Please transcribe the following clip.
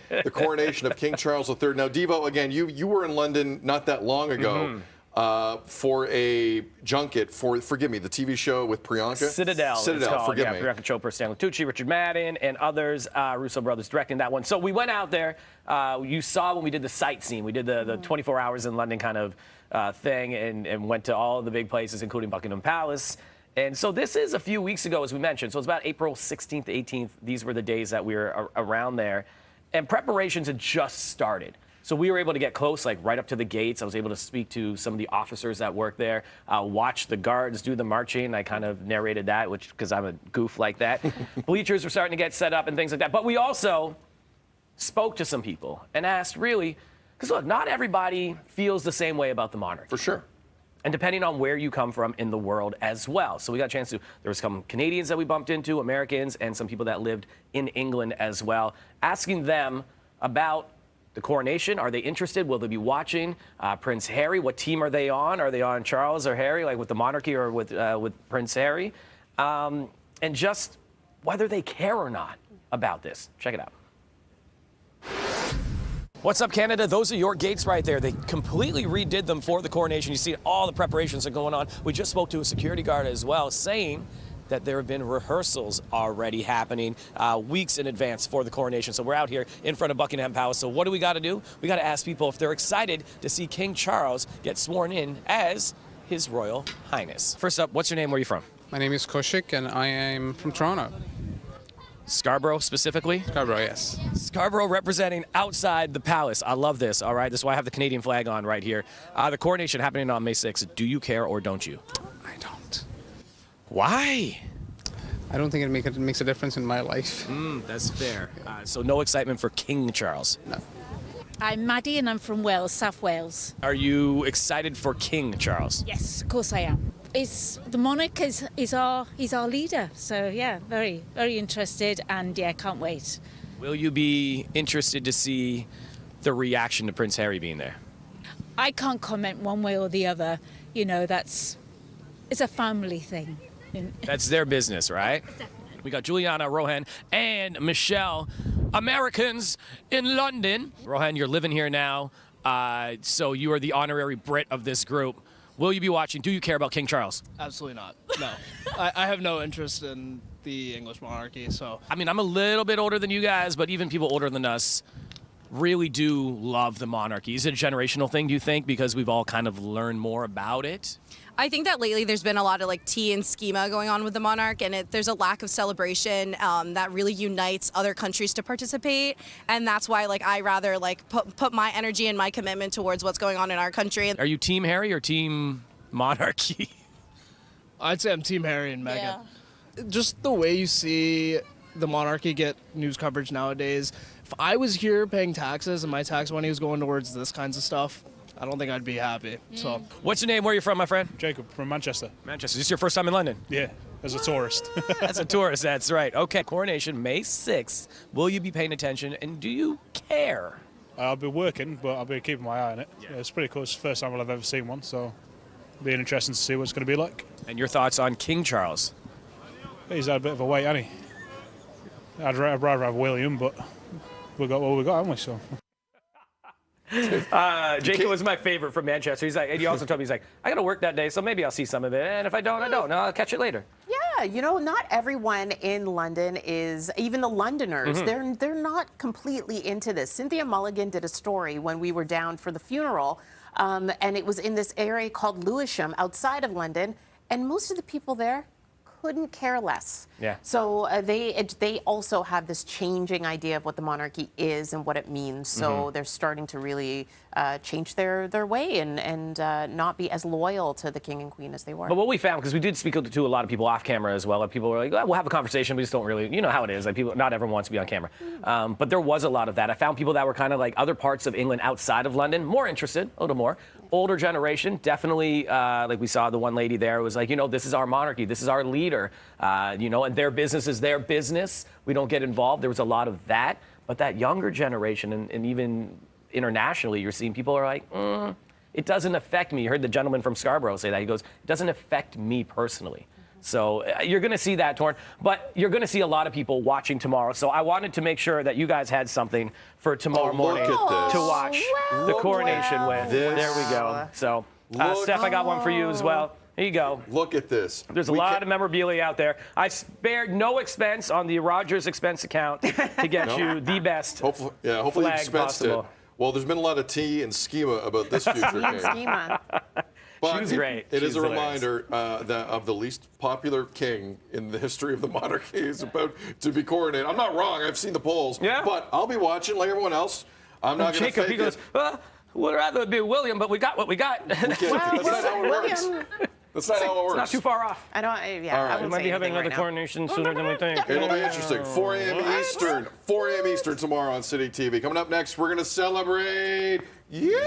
the coronation of King Charles III. Now, Devo, again, you were in London not that long ago for a junket for, forgive me, the TV show with Priyanka? Citadel, forgive me. Priyanka Chopra, Stanley Tucci, Richard Madden, and others, Russo brothers directing that one. So we went out there. You saw when we did the sightseeing. We did the 24 hours in London kind of thing and went to all of the big places, including Buckingham Palace. And so this is a few weeks ago, as we mentioned. So it's about April 16th, 18th. These were the days that we were around there. And preparations had just started. So we were able to get close, like right up to the gates. I was able to speak to some of the officers that work there, watch the guards do the marching. I kind of narrated that, which because I'm a goof like that. Bleachers were starting to get set up and things like that. But we also spoke to some people and asked, really, because look, not everybody feels the same way about the monarchy. For sure. And depending on where you come from in the world as well. So we got a chance to, there was some Canadians that we bumped into, Americans, and some people that lived in England as well, asking them about the coronation. Are they interested? Will they be watching Prince Harry? What team are they on? Are they on Charles or Harry, like with the monarchy or with Prince Harry? And just whether they care or not about this. Check it out. What's up, Canada? Those are your gates right there. They completely redid them for the coronation. You see all the preparations are going on. We just spoke to a security guard as well, saying that there have been rehearsals already happening weeks in advance for the coronation. So we're out here in front of Buckingham Palace. So what do? We got to ask people if they're excited to see King Charles get sworn in as His Royal Highness. First up, what's your name? Where are you from? My name is Kaushik, and I am from Toronto. Scarborough specifically? Scarborough, yes. Scarborough representing outside the palace. I love this, all right? This is why I have the Canadian flag on right here. The coronation happening on May 6th. Do you care or don't you? I don't. Why? I don't think it makes a difference in my life. That's fair. So no excitement for King Charles? No. I'm Maddie and I'm from Wales, South Wales. Are you excited for King Charles? Yes, of course I am. The monarch is our leader, so yeah, very, very interested, and yeah, can't wait. Will you be interested to see the reaction to Prince Harry being there? I can't comment one way or the other. You know, it's a family thing. That's their business, right? We got Juliana, Rohan, and Michelle, Americans in London. Rohan, you're living here now, so you are the honorary Brit of this group. Will you be watching? Do you care about King Charles? Absolutely not. No. I have no interest in the English monarchy, so. I mean, I'm a little bit older than you guys, but even people older than us really do love the monarchy. Is it a generational thing, do you think, because we've all kind of learned more about it? I think that lately there's been a lot of like tea and schema going on with the monarch, and there's a lack of celebration that really unites other countries to participate, and that's why like I rather like put my energy and my commitment towards what's going on in our country. Are you Team Harry or Team Monarchy? I'd say I'm Team Harry and Meghan. Yeah. Just the way you see the monarchy get news coverage nowadays. If I was here paying taxes and my tax money was going towards this kinds of stuff, I don't think I'd be happy. So. What's your name? Where are you from, my friend? Jacob from Manchester. Manchester. Is this your first time in London? Yeah, as a tourist. As a tourist, that's right. Okay, coronation, May 6th. Will you be paying attention, and do you care? I'll be working, but I'll be keeping my eye on it. Yeah, it's pretty cool. It's the first time I've ever seen one, so it'll be interesting to see what it's going to be like. And your thoughts on King Charles? He's had a bit of a wait, hasn't he? I'd rather have William, but we got what we got, haven't we? So. Jacob was my favorite from Manchester. He's like, and he also told me, he's like, I got to work that day, so maybe I'll see some of it. And if I don't, I don't. No, I'll catch it later. Yeah, you know, not everyone in London is, even the Londoners, they're not completely into this. Cynthia Mulligan did a story when we were down for the funeral, and it was in this area called Lewisham outside of London, and most of the people there couldn't care less. Yeah. So they also have this changing idea of what the monarchy is and what it means. So they're starting to really change their way and not be as loyal to the king and queen as they were. But what we found, because we did speak to a lot of people off camera as well, and people were like, oh, we'll have a conversation, we just don't really, you know how it is, like people, not everyone wants to be on camera. But there was a lot of that. I found people that were kind of like other parts of England outside of London, more interested, a little more. Older generation, definitely, like we saw the one lady there was like, you know, this is our monarchy, this is our leader, you know, and their business is their business. We don't get involved. There was a lot of that. But that younger generation, and even internationally, you're seeing people are like, it doesn't affect me. You heard the gentleman from Scarborough say that. He goes, it doesn't affect me personally. So you're going to see that torn, but you're going to see a lot of people watching tomorrow. So I wanted to make sure that you guys had something for tomorrow morning look at to this. watch the coronation with. This. There we go. So Steph, I got one for you as well. Here you go. Look at this. There's a lot of memorabilia out there. I spared no expense on the Rogers expense account to get you the best Hopefully you flag expensed possible. it. Well, there's been a lot of tea and schema about this future game. Schema. But She was great. It She is was a hilarious. reminder of the least popular king in the history of the monarchy is about to be coronated. I'm not wrong. I've seen the polls. Yeah. But I'll be watching like everyone else. I'm not going to Jacob, fake he goes, it. would rather be William, but we got what we got. That's not how it works. That's not how it works. Not too far off. I don't. Yeah, All right. I We wouldn't might say be having anything another right now. coronation sooner than we think. It'll be interesting. 4 a.m. Eastern. 4 a.m. Eastern tomorrow on City TV. Coming up next, we're going to celebrate you.